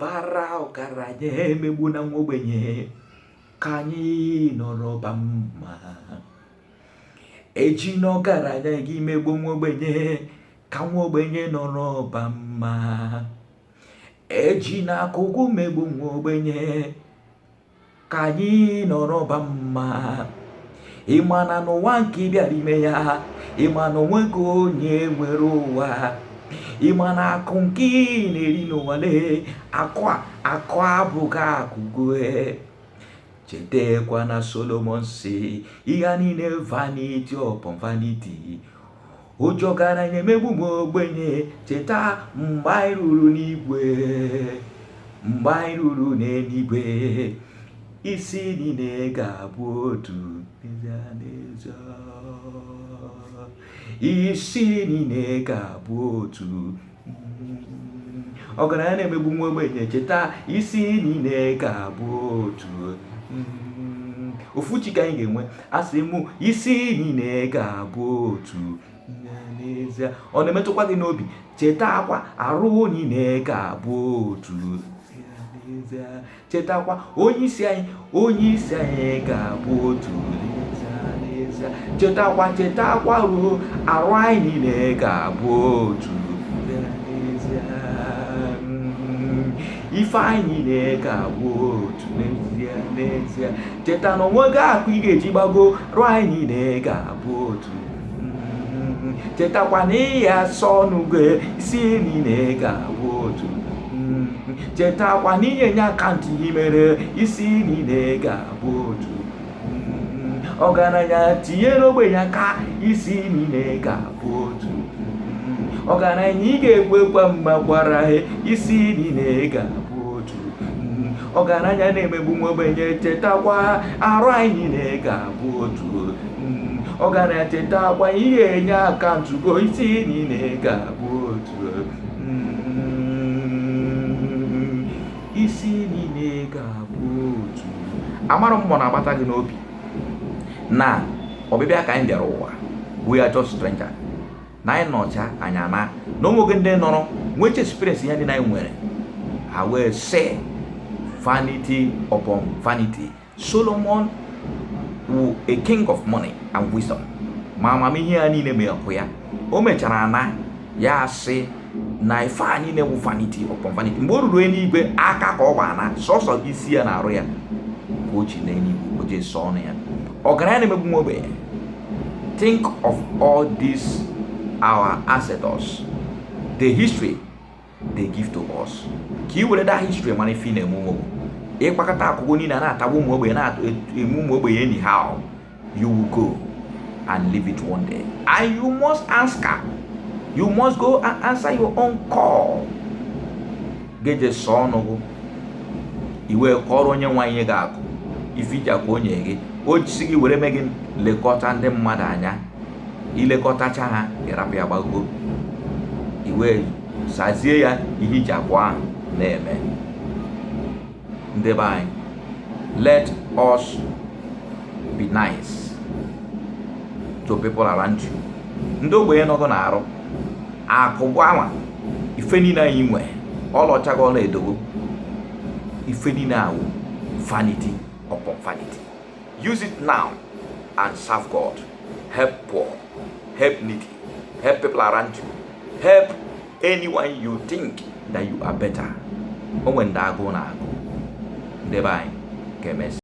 ọbara ọgaranya emegbu na nwa ogbenye ka anyị nọrọ ba mma. Eji na ọgaranya gị megbu nwa ogbenye ka nwa ogbenye nọrọ ba mma. Eji na akụkụ megbu nwa ogbenye ka anyị nọrọ ba mma. Ịma na n'ụwa nke bịara ime ya, ịma na onwego onye nwere ụwa. Ịma na akụ nke ị na-eri n'ụwa akụ abụghị akụgo. Chetakwa na Solomon si ihe niile vanity upon vanity. Ụjọ ọgaranya emegbu nwa ogbenye. Cheta mgbe anyị ruru n'igwe, mgbe anyị ruru n'eluigwe, isi niile ga-abụ otu. Isi niile ga-abụ otu. Ọgaranya na-emegbu nwa ogbenye, cheta isi niile ga-abụ otu. Ofu chi ka anyị ga-enwe, asị mụ isi niile ga-abụ otu. N'ezie, ọ na-emetụkwa gị n'obi, cheta akwa arụ niile ga-abụ otu. Chetakwa onye isi anyị ga-abụ otu. Chetakwa ruo arụ anyị niile ga-abụ otu. Ife anyị niile ga-abụ otu. N'ezie, cheta na onwego akụ ị ga-eji gbago, arụ anyị niile ga-abụ otu. Chetakwa na ịya asọ n'ugo, isi niile ga-abụ otu. Chetakwa na inye akaụntụ gị mere, isi niile ga-abụ otu. Ọgaranya tinyere ogbenye aka, isi niile ga-abụ otu. Ọgaranya ị ga-ekwekwa mma gwara ha, isi niile ga-abụ otu. Ọgaranya na-emegbu nwa ogbenye, chetakwa arụ anyị niile ga-abụ otu. Ọgaranya chetakwa ihe enye akaụntụ go, isi niile ga-abụ otu. Isi niile ga-abụ otu. Amara mmụọ na-agbata gị n'obi na ọbịbịa ka anyị bịara ụwa, we are just stranger. Na anyị nọcha anyị ama na ụmụ gị ndị nọrọ nweche experience ihe ndị anyị nwere, ha wee say vanity upon vanity. Solomon wụ a king of money and wisdom, ma amamihe ya niile mee ọkụ ya. O mechara na ya asị na ife anyị na-ewu vanity upon vanity. Mgbe o ruru eluigwe, aka ka ọ gbana sọsọ isi ya na arụ ya ka o ji n'eluigwe, o ji sọ ọnụ ya. Ọgaranya na-emegbu nwa ogbenye. Think of all these our ancestors, the history they give to us. Ka i were that history mana ife na-eme ụmụ ịkpakọta akụkụ niile na-atagbu ụmụ ogbenye, na-eme ụmụ ogbenye anyhow, you will go and leave it one day, and you must answer. You must go and answer your own call. Geje sọ ọnụ gụ, iwe kọrọ onye nwa ihe ga-akụ ifija ka onye gị. O si gị were mee gị lekọta ndị mmadụ anya, ilekọtacha ha ịrapụ ya gbago, iwe sazie ya ihe iji abụọ ahụ na-eme. Ndị be anyị, let us be nice to people around you. Ndị ogbenye nọgụ na-arụ akụgụ anwa, ife niile anyị nwe ọlọcha gị ọla edogo, ife niile ahụ vanity upon vanity. Use it now and serve God. Help poor, help needy, help people around you, help anyone you think that you are better. O nwere ndị agụụ na-agụ. Ndị be anyị, ka emesịa.